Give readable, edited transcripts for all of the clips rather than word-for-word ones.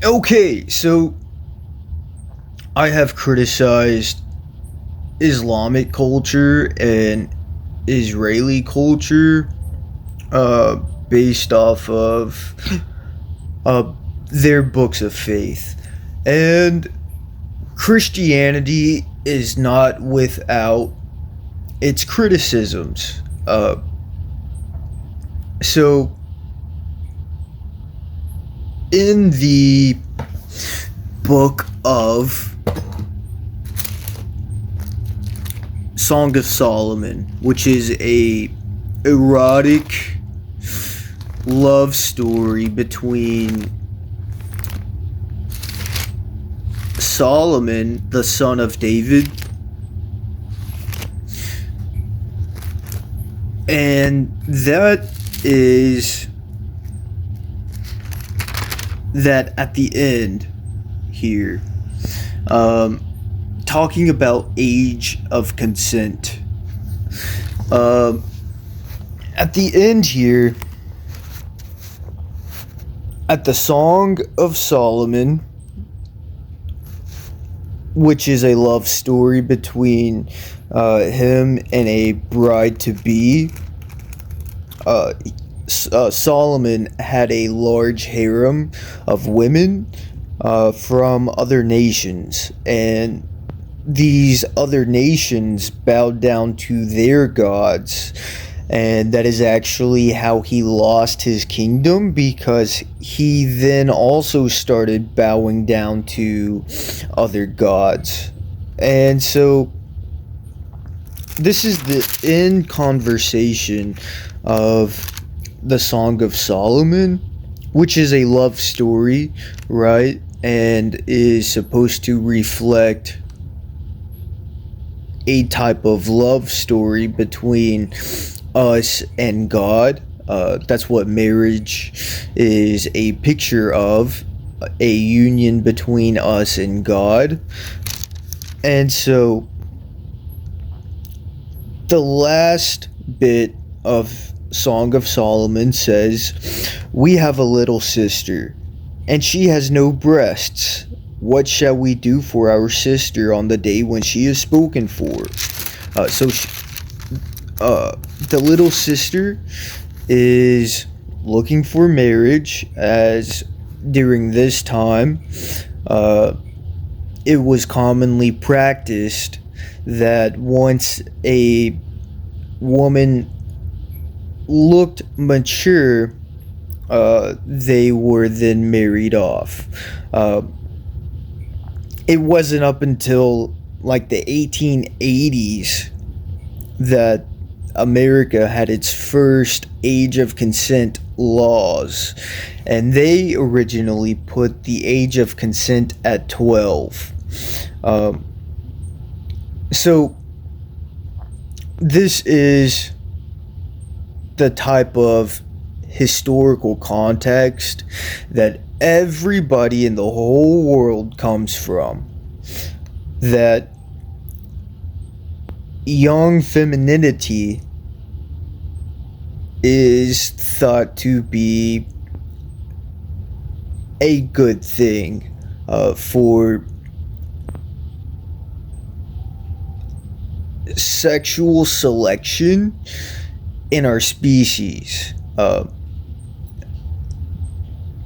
Okay, so I have criticized Islamic culture and Israeli culture uh, based off of uh, their books of faith. And Christianity is not without its criticisms. So, in the book of Song of Solomon, which is a erotic love story between Solomon, the son of David, and that at the end here, um, talking about age of consent. Um, at the end here, at the Song of Solomon, which is a love story between him and a bride to be. Solomon had a large harem of women from other nations, and these other nations bowed down to their gods. And that is actually how he lost his kingdom, because he then also started bowing down to other gods. And so this is the end conversation of the Song of Solomon, which is a love story, right? And is supposed to reflect a type of love story between us and God. That's what marriage is a picture of, a union between us and God. And so the last bit of Song of Solomon says, "We have a little sister, and she has no breasts. What shall we do for our sister on the day when she is spoken for?" So the little sister is looking for marriage, as during this time, it was commonly practiced that once a woman looked mature, they were then married off. Uh, it wasn't up until like the 1880s that America had its first age of consent laws, and they originally put the age of consent at 12. Um, so, this is the type of historical context that everybody in the whole world comes from. That young femininity is thought to be a good thing for sexual selection in our species.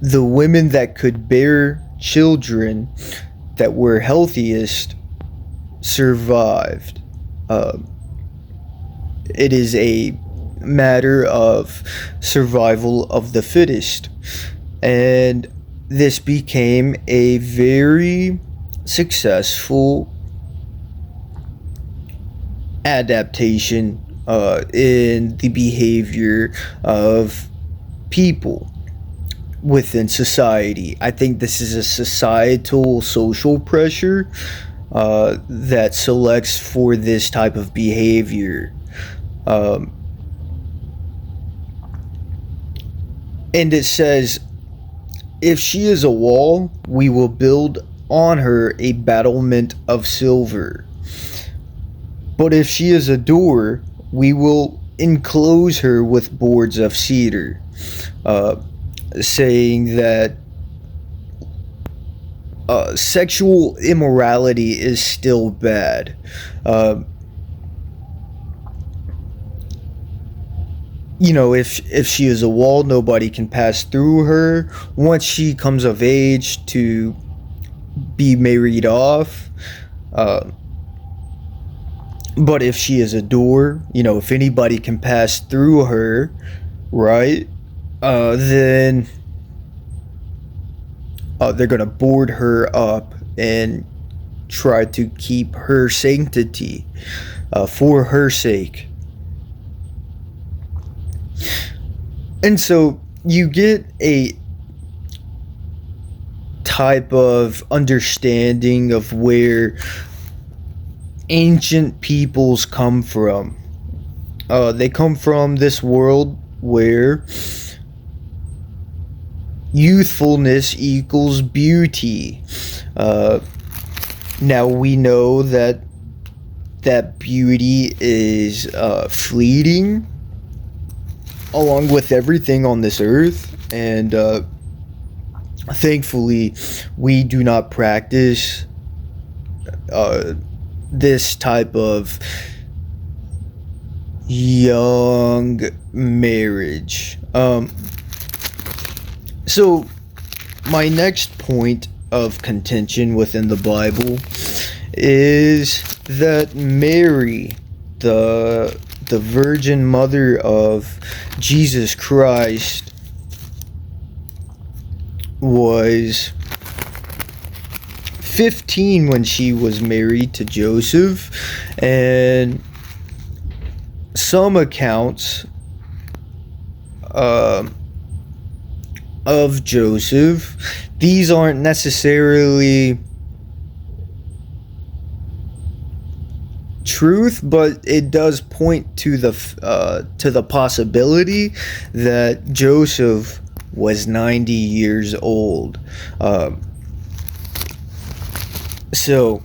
The women that could bear children that were healthiest survived. Uh, it is a matter of survival of the fittest. And this became a very successful adaptation in the behavior of people within society. I think this is a societal social pressure that selects for this type of behavior. Um, and it says, "If she is a wall, we will build on her a battlement of silver. But if she is a door, we will enclose her with boards of cedar," saying that sexual immorality is still bad. Uh, if she is a wall, nobody can pass through her. Once she comes of age to be married off, uh, but if she is a door, if anybody can pass through her, right? Then they're gonna board her up and try to keep her sanctity for her sake. And so you get a type of understanding of where ancient peoples come from. They come from this world where youthfulness equals beauty. Now we know that beauty is fleeting, along with everything on this earth, and thankfully we do not practice this type of young marriage. So my next point of contention within the Bible is that Mary, the Virgin Mother of Jesus Christ, was 15 when she was married to Joseph, and some accounts of Joseph, these aren't necessarily truth, but it does point to the possibility that Joseph was 90 years old. So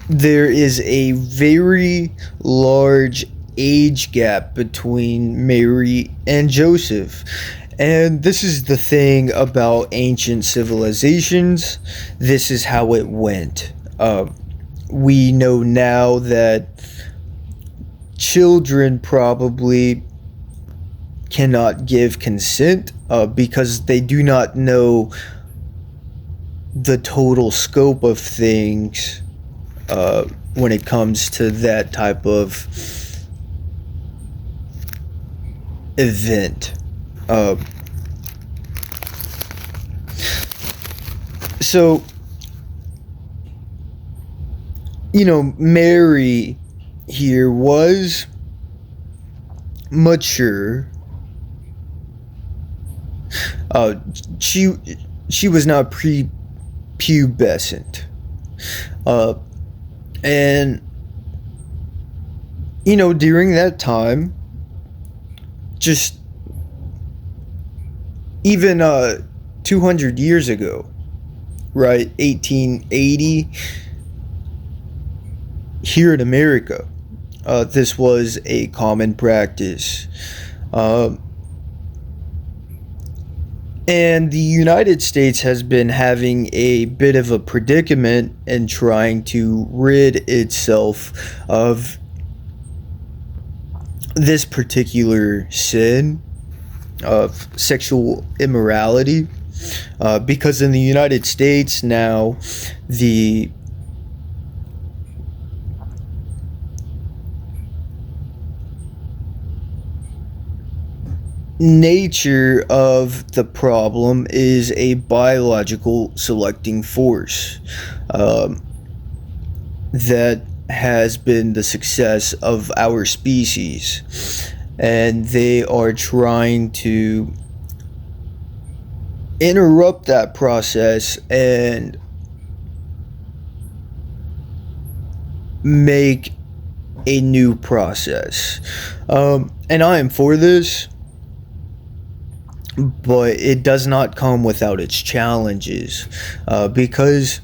there is a very large age gap between Mary and Joseph. And this is the thing about ancient civilizations. This is how it went. We know now that children probably cannot give consent because they do not know the total scope of things when it comes to that type of event. So, Mary here was mature. She was not prepubescent. And during that time, just even 200 years ago, right, 1880, here in America, this was a common practice. And the United States has been having a bit of a predicament in trying to rid itself of this particular sin of sexual immorality, because in the United States now, the nature of the problem is a biological selecting force that has been the success of our species, and they are trying to interrupt that process and make a new process. And I am for this, but it does not come without its challenges, because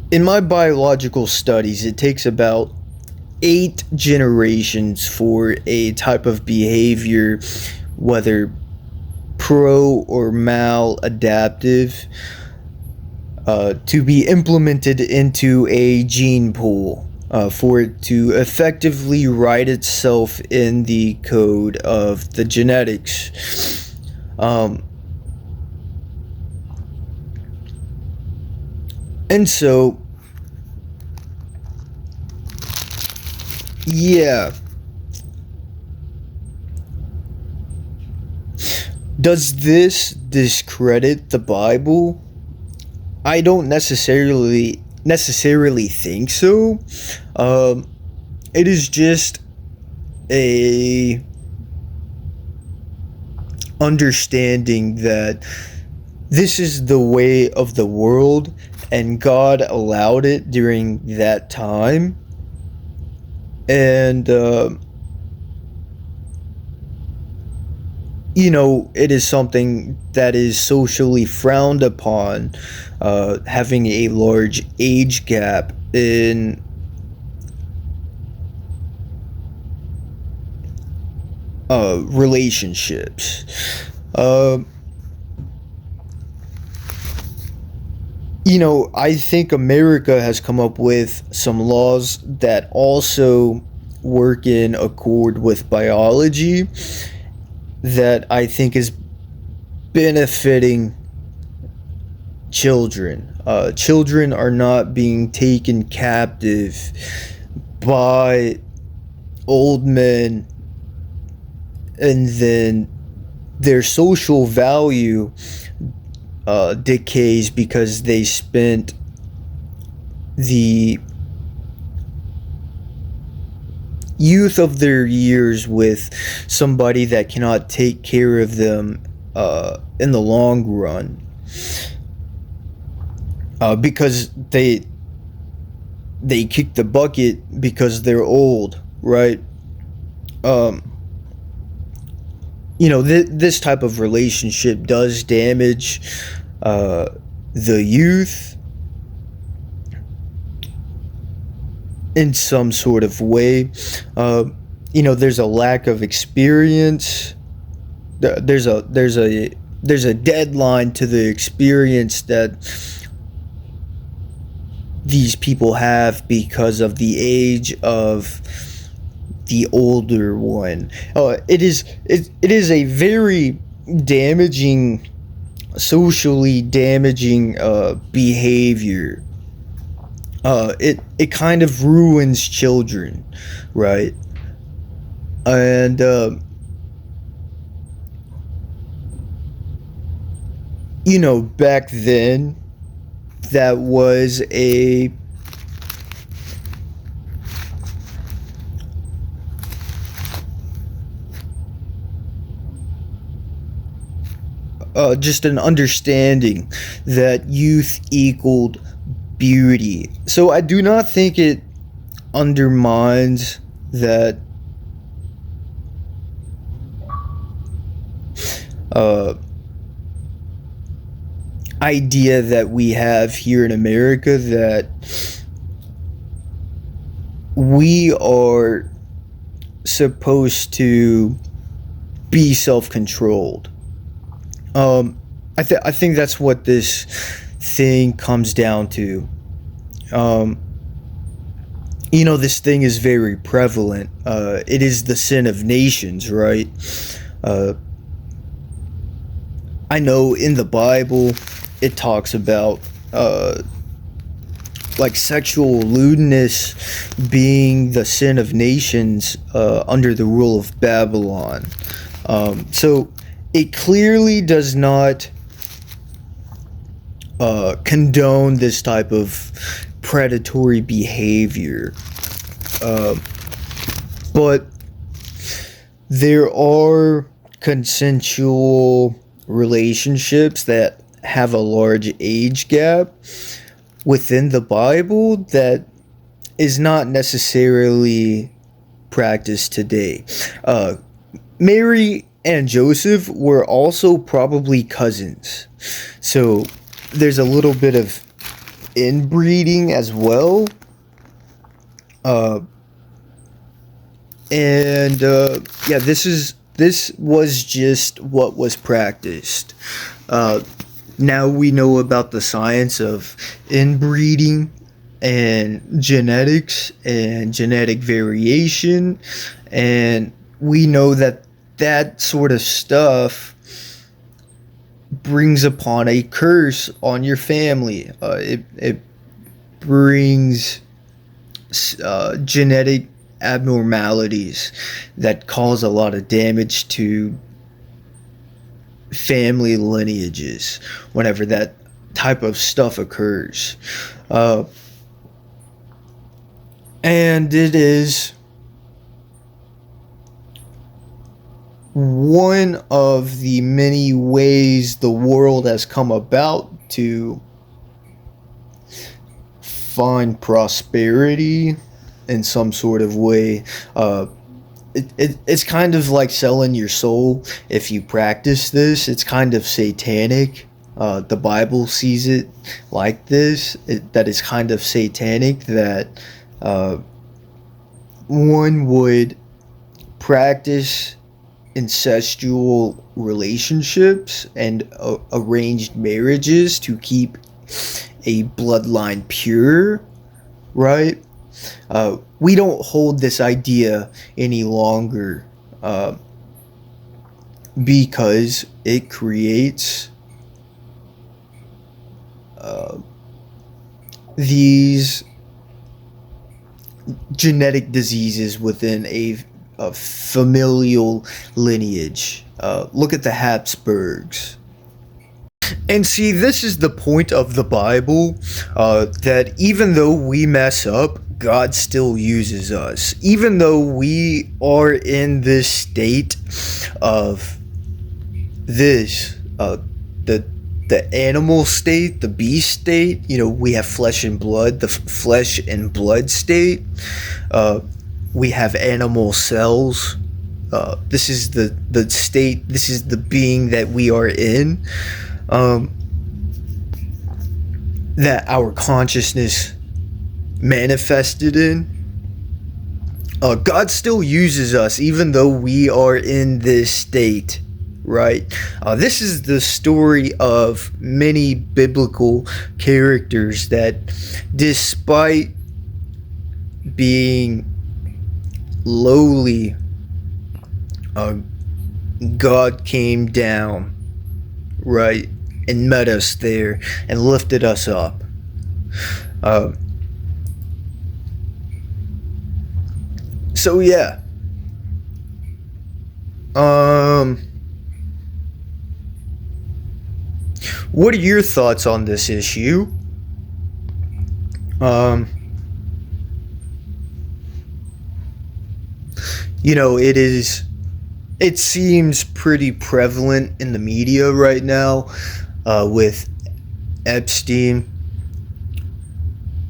in my biological studies, it takes about 8 generations for a type of behavior, whether pro or maladaptive to be implemented into a gene pool for it to effectively write itself in the code of the genetics. And so, yeah. Does this discredit the Bible? I don't necessarily think so. Um, it is just a understanding that this is the way of the world and God allowed it during that time. And it is something that is socially frowned upon, having a large age gap in relationships. Uh, I think America has come up with some laws that also work in accord with biology that I think is benefiting children. Children are not being taken captive by old men, and then their social value decays because they spent the youth of their years with somebody that cannot take care of them in the long run, because they kick the bucket because they're old, right? um, this type of relationship does damage the youth in some sort of way. There's a lack of experience. There's a deadline to the experience that these people have because of the age of the older one. It is a very damaging, socially damaging behavior. It kind of ruins children, right? And back then, that was a just an understanding that youth equaled beauty. So I do not think it undermines that uh, idea that we have here in America that we are supposed to be self-controlled. I think that's what this thing comes down to. Um, this thing is very prevalent. It is the sin of nations, right? Uh, I know in the Bible it talks about like sexual lewdness being the sin of nations under the rule of Babylon. So it clearly does not condone this type of predatory behavior. But there are consensual relationships that have a large age gap within the Bible that is not necessarily practiced today. Mary and Joseph were also probably cousins. So there's a little bit of inbreeding as well. And yeah, this is This was just what was practiced. Uh, Now we know about the science of inbreeding and genetics and genetic variation, and we know that that sort of stuff brings upon a curse on your family. It brings genetic abnormalities that cause a lot of damage to family lineages whenever that type of stuff occurs. Uh, and it is one of the many ways the world has come about to find prosperity in some sort of way. It's kind of like selling your soul if you practice this. It's kind of satanic. The Bible sees it like this, that it's kind of satanic that uh, one would practice incestual relationships and arranged marriages to keep a bloodline pure, right? We don't hold this idea any longer because it creates these genetic diseases within a familial lineage. Look at the Habsburgs. And see, this is the point of the Bible, that even though we mess up, God still uses us. Even though we are in this state of this, the the animal state, the beast state. You know, we have flesh and blood, the flesh and blood state. We have animal cells. This is the state. This is the being that we are in. That our consciousness manifested in. God still uses us even though we are in this state, right? This is the story of many biblical characters that, despite being lowly, God came down, right, and met us there and lifted us up. So yeah. What are your thoughts on this issue? You know, it seems pretty prevalent in the media right now, with Epstein.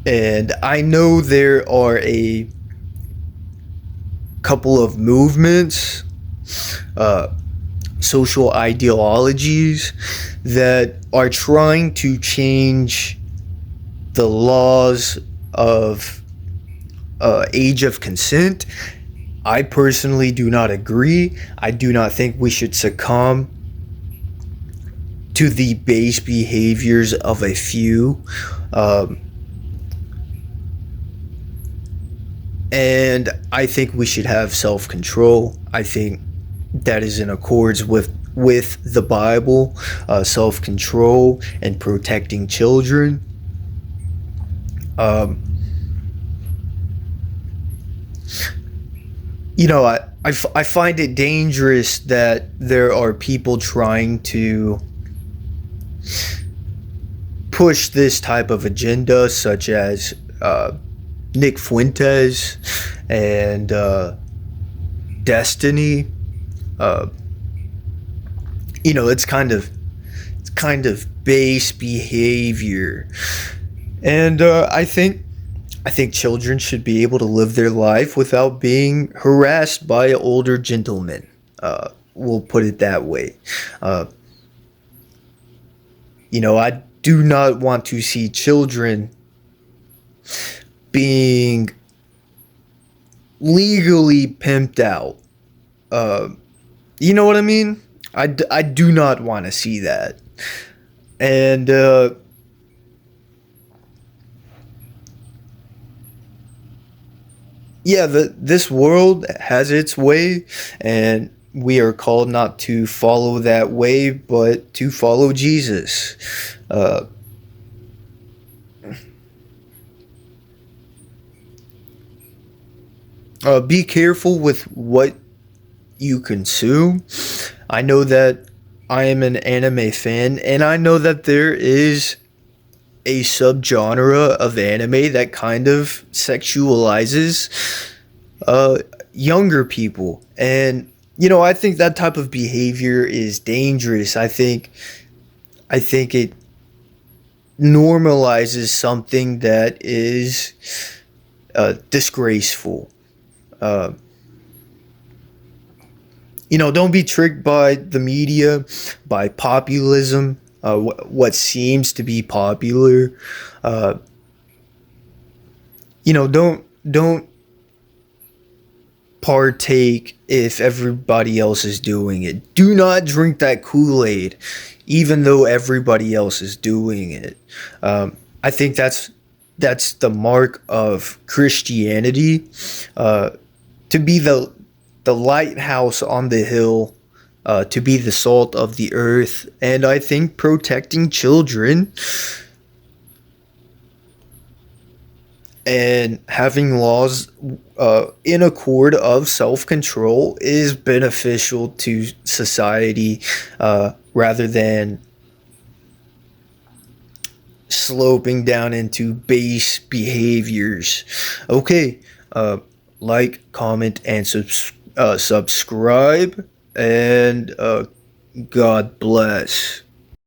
And I know there are a couple of movements, social ideologies that are trying to change the laws of age of consent. I personally do not agree. I do not think we should succumb to the base behaviors of a few. And I think we should have self-control. I think that is in accords with the Bible, self-control and protecting children. You know, I find it dangerous that there are people trying to push this type of agenda, such as Nick Fuentes and Destiny. You know, it's kind of base behavior, and I think children should be able to live their life without being harassed by older gentlemen. We'll put it that way. You know, I do not want to see children being legally pimped out You know what I mean? I do not want to see that. And yeah, this world has its way, and we are called not to follow that way, but to follow Jesus. Uh, be careful with what you consume. I know that I am an anime fan, and I know that there is a subgenre of anime that kind of sexualizes uh, younger people. And I think that type of behavior is dangerous. I think it normalizes something that is disgraceful. Uh, don't be tricked by the media, by populism, what seems to be popular. Uh, don't partake if everybody else is doing it. Do not drink that Kool-Aid, even though everybody else is doing it. I think that's the mark of Christianity, uh, to be the lighthouse on the hill, to be the salt of the earth, and I think protecting children and having laws in accord of self-control is beneficial to society, rather than sloping down into base behaviors. Okay, like, comment, and subscribe, and God bless.